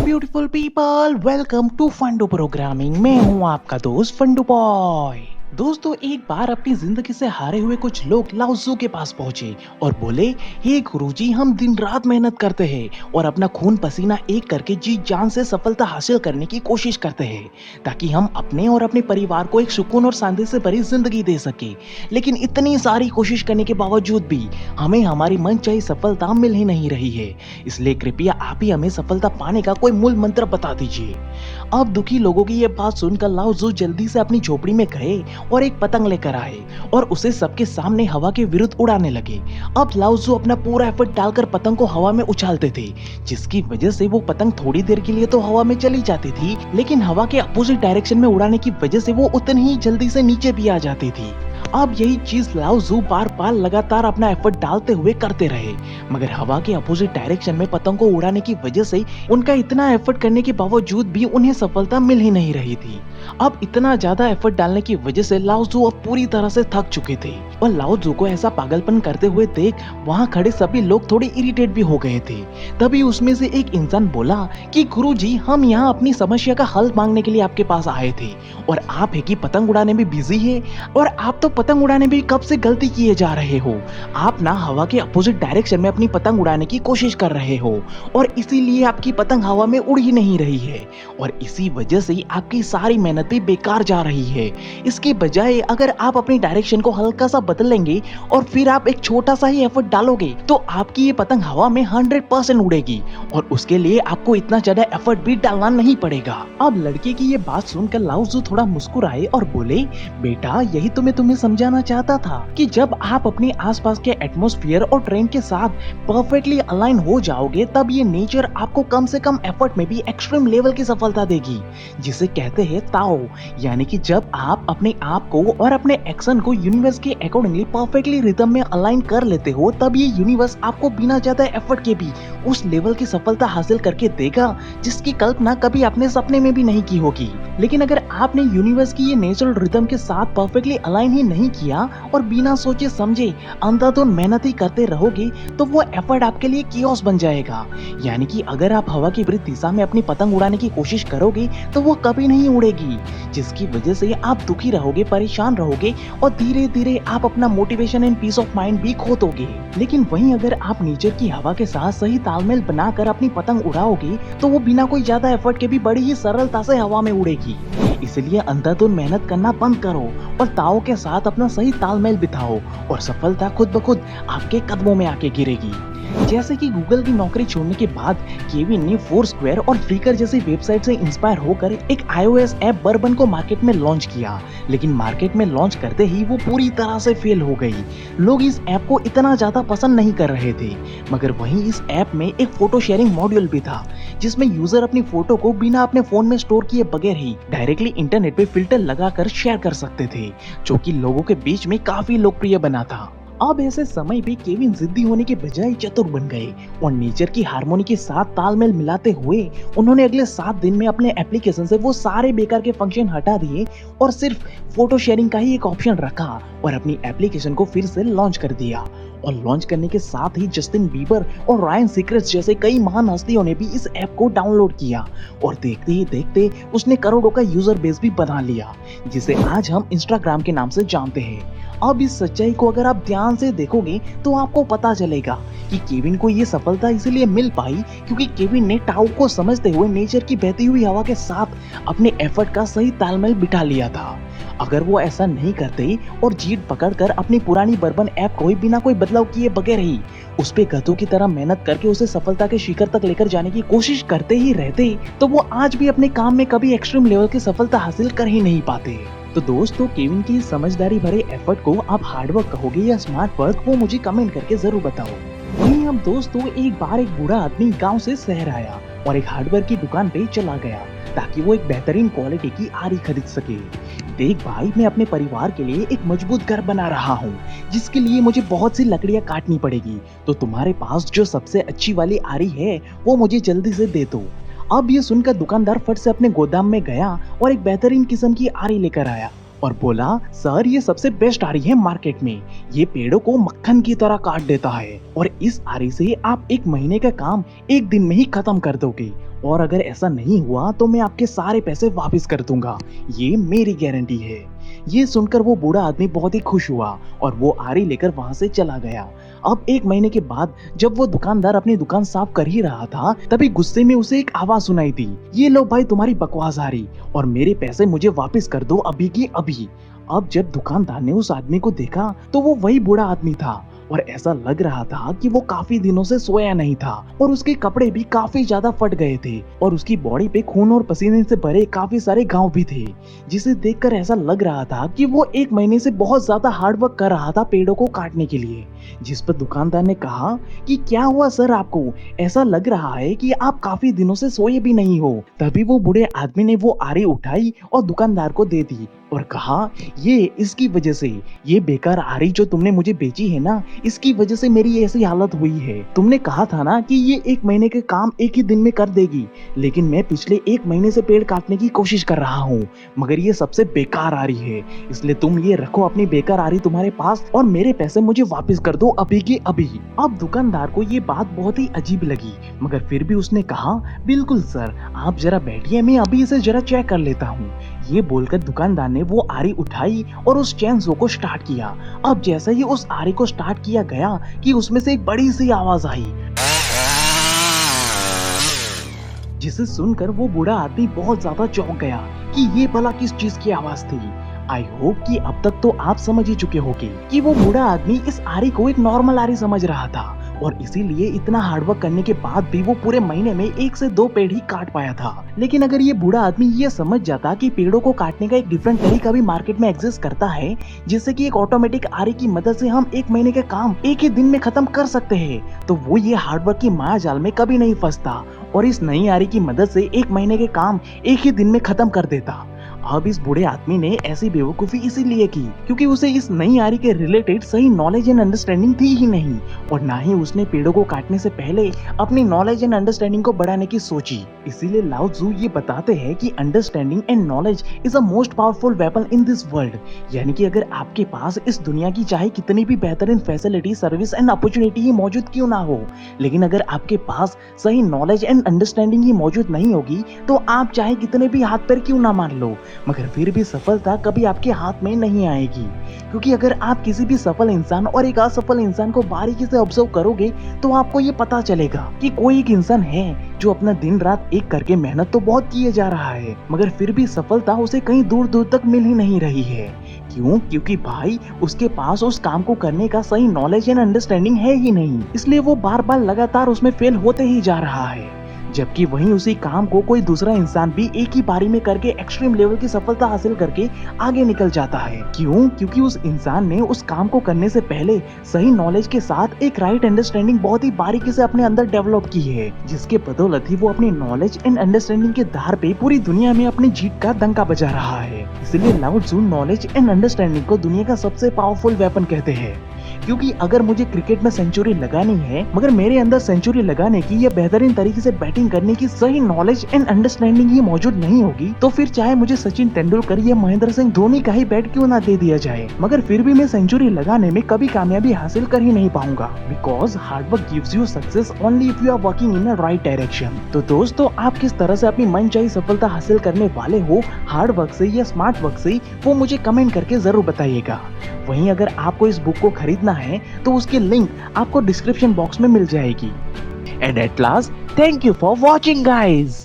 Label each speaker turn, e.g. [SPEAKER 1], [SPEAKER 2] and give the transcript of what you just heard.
[SPEAKER 1] Beautiful people, welcome to Fundoo programming. मैं हूं आपका दोस्त फंडू बॉय। दोस्तों, एक बार अपनी जिंदगी से हारे हुए कुछ लोग लाओ त्सु के पास पहुंचे और बोले, हे गुरुजी, हम दिन रात मेहनत करते हैं और अपना खून पसीना एक करके जी जान से सफलता हासिल करने की कोशिश करते हैं ताकि हम अपने और अपने परिवार को एक सुकून और शांति से भरी जिंदगी दे सके। लेकिन इतनी सारी कोशिश करने के बावजूद भी हमें हमारी मनचाही सफलता मिल ही नहीं रही है। इसलिए कृपया आप ही हमें सफलता पाने का कोई मूल मंत्र बता दीजिए। अब दुखी लोगों की ये बात सुनकर लाओ त्सु जल्दी से अपनी झोपड़ी में गए और एक पतंग लेकर आए और उसे सबके सामने हवा के विरुद्ध उड़ाने लगे। अब लाओ त्सु अपना पूरा एफर्ट डालकर पतंग को हवा में उछालते थे, जिसकी वजह से वो पतंग थोड़ी देर के लिए तो हवा में चली जाती थी, लेकिन हवा के अपोजिट डायरेक्शन में उड़ाने की वजह से वो उतनी ही जल्दी से नीचे भी आ जाती थी। अब यही चीज लाओ त्सु बार बार लगातार अपना एफर्ट डालते हुए करते रहे, मगर हवा के अपोजिट डायरेक्शन में पतंग को उड़ाने की वजह से उनका इतना एफर्ट करने के बावजूद भी उन्हें सफलता मिल ही नहीं रही थी। अब इतना ज्यादा एफर्ट डालने की वजह से लाओ त्सु अब पूरी तरह से थक चुके थे और लाओ त्सु को ऐसा पागलपन करते हुए देख वहाँ खड़े सभी लोग थोड़े इरिटेट भी हो गए थे। तभी उसमें से एक इंसान बोला कि गुरुजी, हम यहाँ अपनी समस्या का हल मांगने के लिए आपके पास आए थे और आप है कि पतंग उड़ाने में बिजी है, और आप तो पतंग उड़ाने में कब से गलती किए जा रहे हो। आप ना हवा के अपोजिट डायरेक्शन में अपनी पतंग उड़ाने की कोशिश कर रहे हो और इसीलिए आपकी पतंग हवा में उड़ ही नहीं रही है और इसी वजह से आपकी सारी मेहनत भी बेकार जा रही है। इसके बजाय अगर आप अपनी डायरेक्शन को हल्का सा बदलेंगे और फिर आप एक छोटा सा ही एफर्ट डालोगे तो आपकी ये पतंग हवा में 100% उड़ेगी और उसके लिए आपको इतना ज्यादा एफर्ट भी डालना नहीं पड़ेगा। अब लड़के की ये बात सुनकर लाओ त्सु थोड़ा मुस्कुराए और बोले, बेटा, यही तो मैं तुम्हें समझाना चाहता था कि जब आप अपने आसपास के एटमॉस्फेयर और ट्रेंड के साथ परफेक्टली अलाइन हो जाओगे तब ये नेचर आपको कम से कम एफर्ट में भी एक्सट्रीम लेवल की सफलता देगी, जिसे कहते हैं ताओ। यानी कि जब आप अपने आप को और अपने एक्शन को यूनिवर्स के अकॉर्डिंगली परफेक्टली रिदम में अलाइन कर लेते हो, तब ये यूनिवर्स आपको बिना ज्यादा एफर्ट के भी उस लेवल की सफलता हासिल करके देगा जिसकी कल्पना कभी आपने सपने में भी नहीं की होगी। लेकिन अगर आपने यूनिवर्स की ये नेचुरल रिदम के साथ परफेक्टली अलाइन ही नहीं किया और बिना सोचे समझे अंधाधुंध मेहनत ही करते रहोगे तो वो एफर्ट आपके लिए कियोस बन जाएगा। यानी कि अगर आप हवा की विपरीत दिशा में अपनी पतंग उड़ाने की कोशिश करोगे तो वो कभी नहीं उड़ेगी, जिसकी वजह से आप दुखी रहोगे, परेशान रहोगे और धीरे धीरे आप अपना motivation and peace of mind भी खो दोगे। लेकिन वहीं अगर आप नेचर की हवा के साथ सही तालमेल बनाकर अपनी पतंग उड़ाओगे तो वो बिना कोई ज्यादा एफर्ट के भी बड़ी ही सरलता से हवा में उड़ेगी। इसलिए अंधाधुंध मेहनत करना बंद करो और ताओ के साथ अपना सही तालमेल बिठाओ और सफलता खुद ब खुद आपके कदमों में आके गिरेगी। जैसे कि गूगल की नौकरी छोड़ने के बाद केविन ने फोरस्क्वेयर और फ्लिकर जैसी वेबसाइट से इंस्पायर होकर एक iOS ऐप बर्बन को मार्केट में लॉन्च किया, लेकिन मार्केट में लॉन्च करते ही वो पूरी तरह से फेल हो गई। लोग इस ऐप को इतना ज्यादा पसंद नहीं कर रहे थे, मगर वहीं इस ऐप में एक फोटो शेयरिंग मॉड्यूल भी था जिसमें यूजर अपनी फोटो को बिना अपने फोन में स्टोर किए बगैर ही डायरेक्टली इंटरनेट पे फिल्टर लगाकर शेयर कर सकते थे, जो कि लोगों के बीच में काफी लोकप्रिय बना था। अब ऐसे समय भी केविन जिद्दी होने के बजाय चतुर बन गए और नेचर की हार्मोनी के साथ तालमेल मिलाते हुए उन्होंने अगले 7 दिन में अपने एप्लीकेशन से वो सारे बेकार के फंक्शन हटा दिए और सिर्फ फोटो शेयरिंग का ही एक ऑप्शन रखा और अपनी एप्लीकेशन को फिर से लॉन्च कर दिया। और लॉन्च करने के साथ ही जस्टिन बीबर और रायन सीक्रेट्स जैसे कई महान हस्तियों ने भी इस ऐप को डाउनलोड किया और देखते ही देखते उसने करोड़ों का यूजर बेस भी बना लिया, जिसे आज हम इंस्टाग्राम के नाम से जानते हैं। अब इस सच्चाई को अगर आप ध्यान से देखोगे तो आपको पता चलेगा कि केविन को ये सफलता इसलिए मिल पाई क्योंकि केविन ने ताओ को समझते हुए नेचर की बहती हुई हवा के साथ अपने एफर्ट का सही तालमेल बिठा लिया था। अगर वो ऐसा नहीं करते और जीत पकड़कर अपनी पुरानी बर्बन ऐप को ही बिना कोई बदलाव किए बगैर ही उस पे गधों की तरह मेहनत करके उसे सफलता के शिखर तक लेकर जाने की कोशिश करते ही रहते, तो वो आज भी अपने काम में कभी एक्सट्रीम लेवल की सफलता हासिल कर ही नहीं पाते। तो दोस्तों, केविन की समझदारी भरे एफर्ट को आप हार्डवर्क कहोगे या स्मार्ट वर्क, वो मुझे कमेंट करके जरूर बताओ। वहीं अब दोस्तों, एक बार एक बूढ़ा आदमी गांव से शहर आया और एक हार्डवेयर की दुकान पे चला गया ताकि वो एक बेहतरीन क्वालिटी की आरी खरीद सके। देख भाई, मैं अपने परिवार के लिए एक मजबूत घर बना रहा हूँ जिसके लिए मुझे बहुत सी लकड़ियाँ काटनी पड़ेगी, तो तुम्हारे पास जो सबसे अच्छी वाली आरी है वो मुझे जल्दी से दे दो। अब ये सुनकर दुकानदार फट से अपने गोदाम में गया और एक बेहतरीन किस्म की आरी लेकर आया और बोला, सर, ये सबसे बेस्ट आरी है मार्केट में। ये पेड़ों को मक्खन की तरह काट देता है और इस आरी से आप 1 महीने का काम 1 दिन में ही खत्म कर दोगे और अगर ऐसा नहीं हुआ तो मैं आपके सारे पैसे वापस कर दूंगा, ये मेरी गारंटी है। ये सुनकर वो बूढ़ा आदमी बहुत ही खुश हुआ और वो आरी लेकर वहां से चला गया। अब 1 महीने के बाद जब वो दुकानदार अपनी दुकान साफ कर ही रहा था, तभी गुस्से में उसे एक आवाज सुनाई दी, ये लो भाई तुम्हारी बकवास आरी, और मेरे पैसे मुझे वापस कर दो अभी की अभी। अब जब दुकानदार ने उस आदमी को देखा तो वो वही बूढ़ा आदमी था और ऐसा लग रहा था कि वो काफी दिनों से सोया नहीं था और उसके कपड़े भी काफी ज्यादा फट गए थे और उसकी बॉडी पे खून और पसीने से भरे काफी सारे घाव भी थे, जिसे देखकर ऐसा लग रहा था कि वो 1 महीने से बहुत ज्यादा हार्ड वर्क कर रहा था पेड़ों को काटने के लिए। जिस पर दुकानदार ने कहा कि क्या हुआ सर, आपको ऐसा लग रहा है कि आप काफी दिनों से सोए भी नहीं हो। तभी वो बूढ़े आदमी ने वो आरी उठाई और दुकानदार को दे दी और कहा, ये इसकी वजह से, ये बेकार आरी जो तुमने मुझे बेची है ना, इसकी वजह से मेरी ऐसी हालत हुई है। तुमने कहा था ना कि ये 1 महीने के काम एक ही दिन में कर देगी, लेकिन मैं पिछले 1 महीने से पेड़ काटने की कोशिश कर रहा हूँ, मगर ये सबसे बेकार आरी है, इसलिए तुम ये रखो अपनी बेकार आरी तुम्हारे पास और मेरे पैसे मुझे वापस कर दो अभी के अभी। अब दुकानदार को ये बात बहुत ही अजीब लगी, मगर फिर भी उसने कहा, बिल्कुल सर, आप जरा बैठिए, मैं अभी इसे जरा चेक कर लेता हूँ। ये बोलकर दुकानदार ने वो आरी उठाई और उस चेन सो को स्टार्ट किया। अब जैसे ही उस आरी को स्टार्ट किया गया कि उसमें से एक बड़ी सी आवाज आई, जिसे सुनकर वो बूढ़ा आदमी बहुत ज्यादा चौंक गया कि ये भला किस चीज की आवाज थी। आई होप कि अब तक तो आप समझ ही चुके होंगे कि वो बूढ़ा आदमी इस आरी को एक नॉर्मल आरी समझ रहा था और इसीलिए इतना हार्डवर्क करने के बाद भी वो पूरे महीने में 1 से 2 पेड़ ही काट पाया था। लेकिन अगर ये बूढ़ा आदमी ये समझ जाता कि पेड़ों को काटने का एक डिफरेंट तरीका भी मार्केट में एग्जिस्ट करता है, जिससे कि एक ऑटोमेटिक आरी की मदद से हम 1 महीने के काम एक ही दिन में खत्म कर सकते हैं, तो वो ये हार्डवर्क की माया जाल में कभी नहीं फंसता और इस नई आरी की मदद से 1 महीने के काम एक ही दिन में खत्म कर देता। अब इस बूढ़े आदमी ने ऐसी बेवकूफी इसीलिए की क्योंकि उसे इस नई आरी के रिलेटेड सही नॉलेज एंड अंडरस्टैंडिंग थी ही नहीं और ना ही उसने पेड़ों को काटने से पहले अपनी नॉलेज एंड अंडरस्टैंडिंग को बढ़ाने की सोची। इसीलिए लाओ त्सु ये बताते हैं कि understanding and knowledge is a most powerful weapon in this world. यानी कि अगर आपके पास इस दुनिया की चाहे कितनी भी बेहतरीन फैसिलिटी, सर्विस एंड अपॉर्चुनिटी ही मौजूद क्यों ना हो, लेकिन अगर आपके पास सही नॉलेज एंड अंडरस्टैंडिंग ही मौजूद नहीं होगी तो आप चाहे कितने भी हाथ पैर क्यों ना मार लो, मगर फिर भी सफलता कभी आपके हाथ में नहीं आएगी। क्योंकि अगर आप किसी भी सफल इंसान और एक असफल इंसान को बारीकी से ऑब्जर्व करोगे तो आपको ये पता चलेगा कि कोई एक इंसान है जो अपना दिन रात एक करके मेहनत तो बहुत किए जा रहा है, मगर फिर भी सफलता उसे कहीं दूर दूर तक मिल ही नहीं रही है। क्यों? क्योंकि भाई उसके पास उस काम को करने का सही नॉलेज एंड अंडरस्टैंडिंग है ही नहीं, इसलिए वो बार बार लगातार उसमें फेल होते ही जा रहा है। जबकि वहीं उसी काम को कोई दूसरा इंसान भी एक ही बारी में करके एक्सट्रीम लेवल की सफलता हासिल करके आगे निकल जाता है। क्यों? क्योंकि उस इंसान ने उस काम को करने से पहले सही नॉलेज के साथ एक राइट अंडरस्टैंडिंग बहुत ही बारीकी से अपने अंदर डेवलप की है, जिसके बदौलत ही वो अपनी नॉलेज एंड अंडरस्टैंडिंग के धार पे पूरी दुनिया में अपनी जीत का डंका बजा रहा है। इसलिए लाओ त्सु नॉलेज एंड अंडरस्टैंडिंग को दुनिया का सबसे पावरफुल वेपन कहते हैं। क्योंकि अगर मुझे क्रिकेट में सेंचुरी लगानी है मगर मेरे अंदर सेंचुरी लगाने की या बेहतरीन तरीके से बैटिंग करने की सही नॉलेज एंड अंडरस्टैंडिंग ही मौजूद नहीं होगी, तो फिर चाहे मुझे सचिन तेंदुलकर या महेंद्र सिंह धोनी का ही बैट क्यों ना दे दिया जाए, मगर फिर भी मैं सेंचुरी लगाने में कभी कामयाबी हासिल कर ही नहीं पाऊंगा। Because hard work gives you success only if you are working in a right direction. तो दोस्तों, आप किस तरह से अपनी मनचाही सफलता हासिल करने वाले हो, हार्ड वर्क से या स्मार्ट वर्क से, वो मुझे कमेंट करके जरूर बताइएगा। वहीं अगर आपको इस बुक को खरीदना है तो उसकी लिंक आपको डिस्क्रिप्शन बॉक्स में मिल जाएगी। And at last, thank you for watching guys.